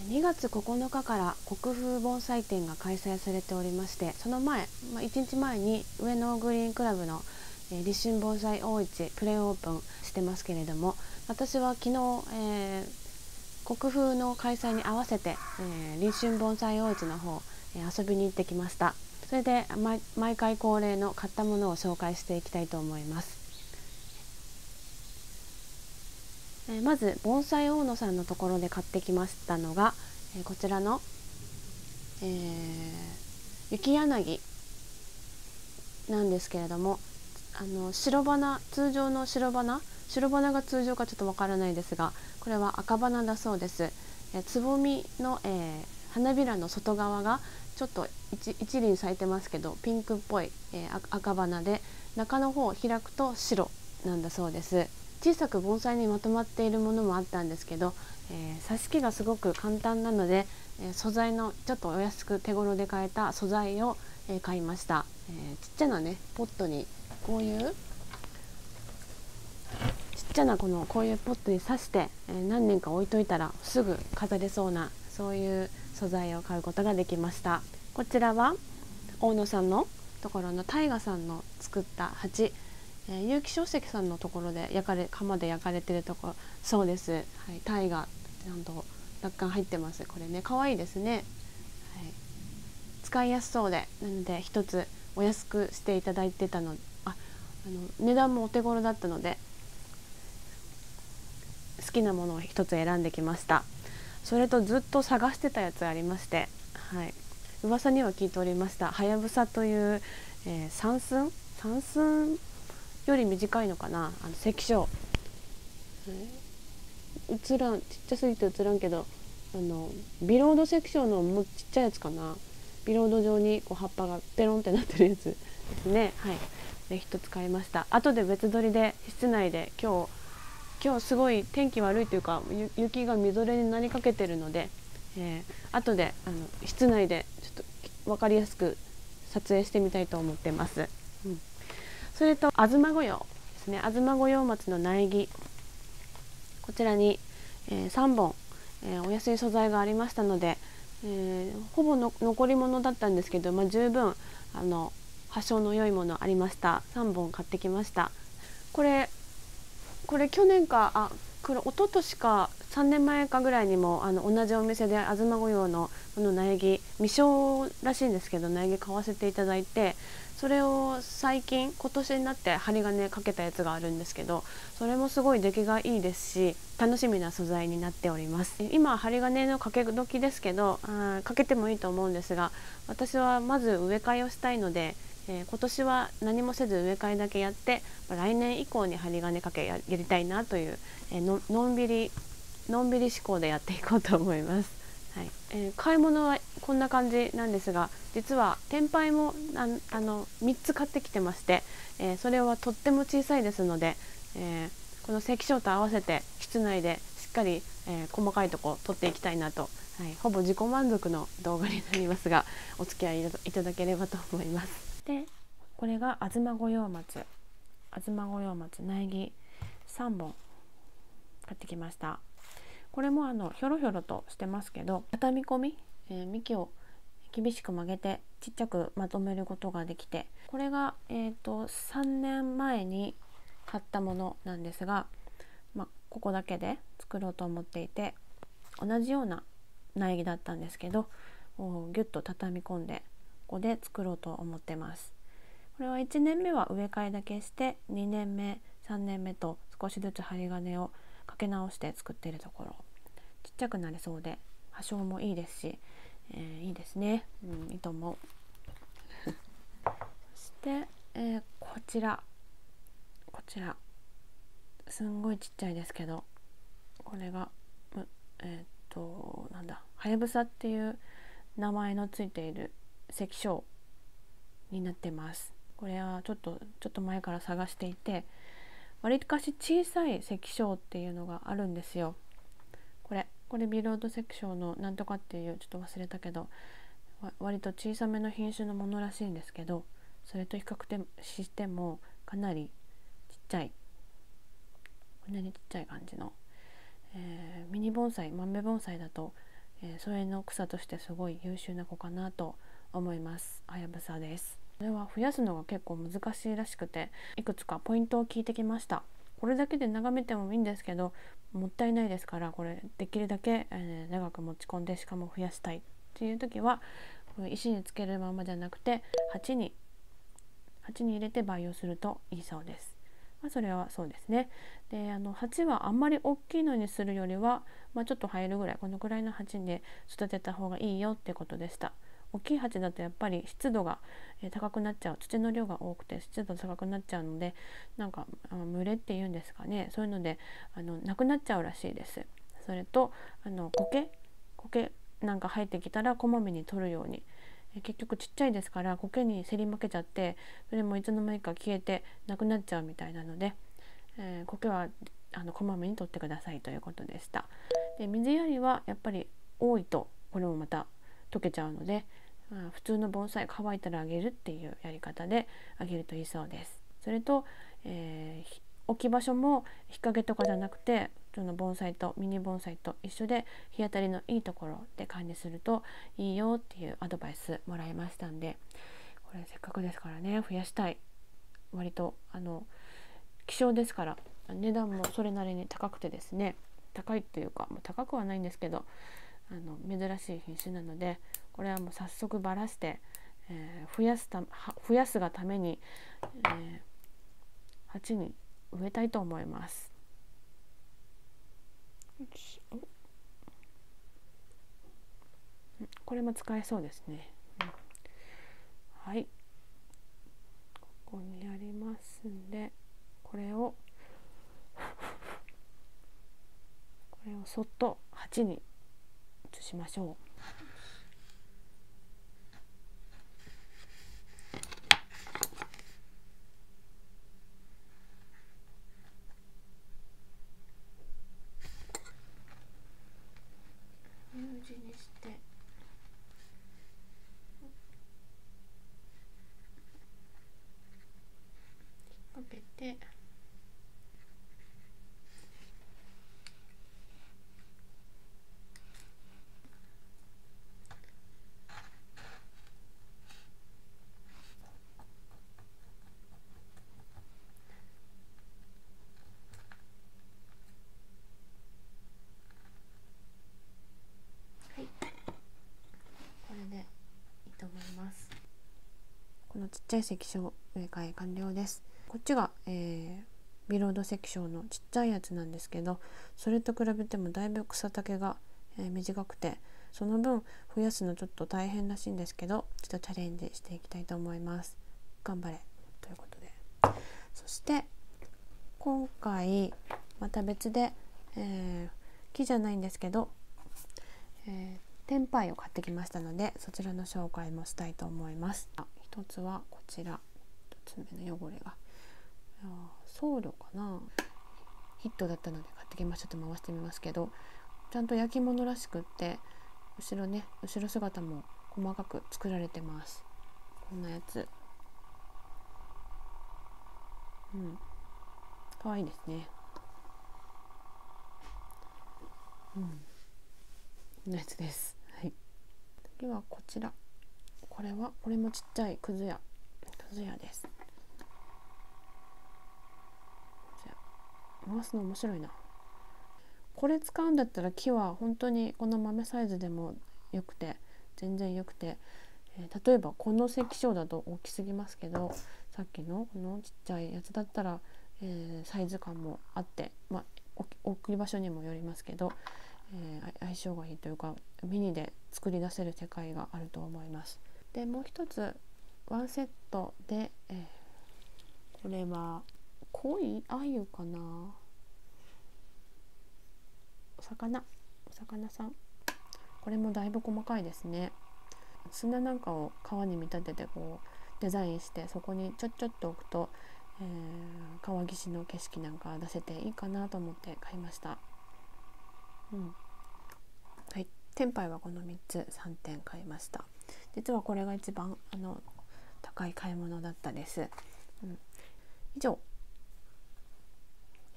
2月9日から国風盆栽展が開催されておりまして、その前、1日前に上野グリーンクラブの立春盆栽大市プレオープンしてますけれども、私は昨日、国風の開催に合わせて、立春盆栽大市の方、遊びに行ってきました。それで毎回恒例の買ったものを紹介していきたいと思います。まず盆栽大野さんのところで買ってきましたのが、こちらの、雪柳なんですけれども、白花、通常の白花が通常かちょっとわからないですが、これは赤花だそうです。つぼみの、花びらの外側がちょっと一輪咲いてますけどピンクっぽい、赤花で、中の方を開くと白なんだそうです。小さく盆栽にまとまっているものもあったんですけど、挿し木がすごく簡単なので、素材のちょっとお安く手頃で買えた素材を、買いました。ちっちゃなねポットにこういうちっちゃなこういうポットに挿して、何年か置いといたらすぐ飾れそうな、そういう素材を買うことができました。こちらは大野さんのところの大河さんの作った鉢、結城書石さんのところで窯で焼かれてるところそうです。はい、大河ちゃんと落款入ってます。これね可愛いですね。はい、使いやすそうで、なので一つお安くしていただいてたの、値段もお手頃だったので好きなものを一つ選んできました。それとずっと探してたやつありまして、はい、噂には聞いておりました。はやぶさという、三寸より短いのかな、関所、映らん、ちっちゃすぎて映らんけど、ビロード関所のもうちっちゃいやつかな。ビロード状にこう葉っぱがペロンってなってるやつですね。はい、で一つ買いました。後で別撮りで室内で今日すごい天気悪いというか雪がみぞれになりかけてるので、後で室内でちょっと分かりやすく撮影してみたいと思ってます。それと東御用ですね。東御用松の苗木、こちらに、3本、お安い素材がありましたので、ほぼの残り物だったんですけど、十分発祥の良いものありました。3本買ってきました。これ去年か一昨年か3年前かぐらいにも同じお店で東御用のこの苗木未生らしいんですけど、苗木買わせていただいて、それを今年になって針金かけたやつがあるんですけど、それもすごい出来がいいですし楽しみな素材になっております。今針金のかけ時ですけど、かけてもいいと思うんですが、私はまず植え替えをしたいので、今年は何もせず植え替えだけやって、来年以降に針金かけやりたいなという、のんびり思考でやっていこうと思います。はい、買い物はこんな感じなんですが、実は天灰も3つ買ってきてまして、それはとっても小さいですので、この関所と合わせて室内でしっかり、細かいとこ取っていきたいなと、ほぼ自己満足の動画になりますが、お付き合いいただければと思います。で、これが東御用松苗木3本買ってきました。これもひょろひょろとしてますけど、畳み込み、幹を厳しく曲げてちっちゃくまとめることができて、これが、3年前に買ったものなんですが、ここだけで作ろうと思っていて、同じような苗木だったんですけど、ギュッと畳み込んでここで作ろうと思ってます。これは1年目は植え替えだけして、2年目3年目と少しずつ針金をかけ直して作っているところ、ちっちゃくなりそうで葉性もいいですし、いいですね。いいと思う。そして、こちらすんごいちっちゃいですけど、これがなんだ、はやぶさっていう名前のついている関所になってます。これはちょっと前から探していて、わりかし小さい関所っていうのがあるんですよ。これビロード関所のなんとかっていう、ちょっと忘れたけど、割と小さめの品種のものらしいんですけど、それと比較してもかなりちっちゃい、こんなにちっちゃい感じの、ミニ盆栽、豆盆栽だと、それの草としてすごい優秀な子かなと思います。はやぶさです。これは増やすのが結構難しいらしくて、いくつかポイントを聞いてきました。これだけで眺めてもいいんですけど、もったいないですから、これできるだけ、長く持ち込んで、しかも増やしたいっていう時は石につけるままじゃなくて鉢に入れて培養するといいそうです。それはそうですね。で、鉢はあんまり大きいのにするよりは、ちょっと入るぐらい、このくらいの鉢で育てた方がいいよってことでした。大きい鉢だとやっぱり湿度が高くなっちゃう、土の量が多くて湿度高くなっちゃうので、なんか蒸れっていうんですかね、そういうのでなくなっちゃうらしいです。それと苔なんか生えてきたらこまめに取るように。結局ちっちゃいですから苔に競り負けちゃって、それもいつの間にか消えてなくなっちゃうみたいなので、苔はこまめに取ってくださいということでした。で、水やりはやっぱり多いとこれもまた溶けちゃうので、普通の盆栽乾いたらあげるっていうやり方であげるといいそうです。それと、置き場所も日陰とかじゃなくて、その盆栽とミニ盆栽と一緒で日当たりのいいところで管理するといいよっていうアドバイスもらいましたんで、これせっかくですからね、増やしたい。割と希少ですから、値段もそれなりに高くてですね、高いというかもう高くはないんですけど、珍しい品種なので、これはもう早速ばらして、増やすがために、鉢に植えたいと思います。これも使えそうですね。はい、ここにありますんで、これをそっと鉢に移しましょう。U 字にして引っ掛けて、はい、これでいいと思います。このちっちゃい石章植え替え完了です。こっちが、ビロード石章のちっちゃいやつなんですけど、それと比べてもだいぶ草丈が、短くて、その分増やすのちょっと大変らしいんですけど、ちょっとチャレンジしていきたいと思います。頑張れということで、そして今回また別で、木じゃないんですけど、天パイを買ってきましたので、そちらの紹介もしたいと思います。一つはこちら、1つ目の汚れが僧侶かな、ヒットだったので買ってきました。と回してみますけど、ちゃんと焼き物らしくって、後ろ姿も細かく作られてます。こんなやつ、可愛いですね。こんなやつです。はい。次はこちら、これもちっちゃいくず屋です。回すの面白いな。これ使うんだったら木は本当にこの豆サイズでもよくて、全然よくて、例えばこの石章だと大きすぎますけど、さっきのこのちっちゃいやつだったら、サイズ感もあって、置く場所にもよりますけど、相性がいいというか、ミニで作り出せる世界があると思います。で、もう一つワンセットで、これは濃い鮎かな、お魚さん、これもだいぶ細かいですね。砂なんかを川に見立ててこうデザインして、そこにちょっと置くと、川岸の景色なんか出せていいかなと思って買いました。はい、天パイはこの3つ3点買いました。実はこれが一番高い買い物だったです。以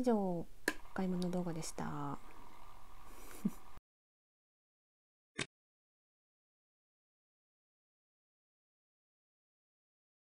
上買い物動画でした。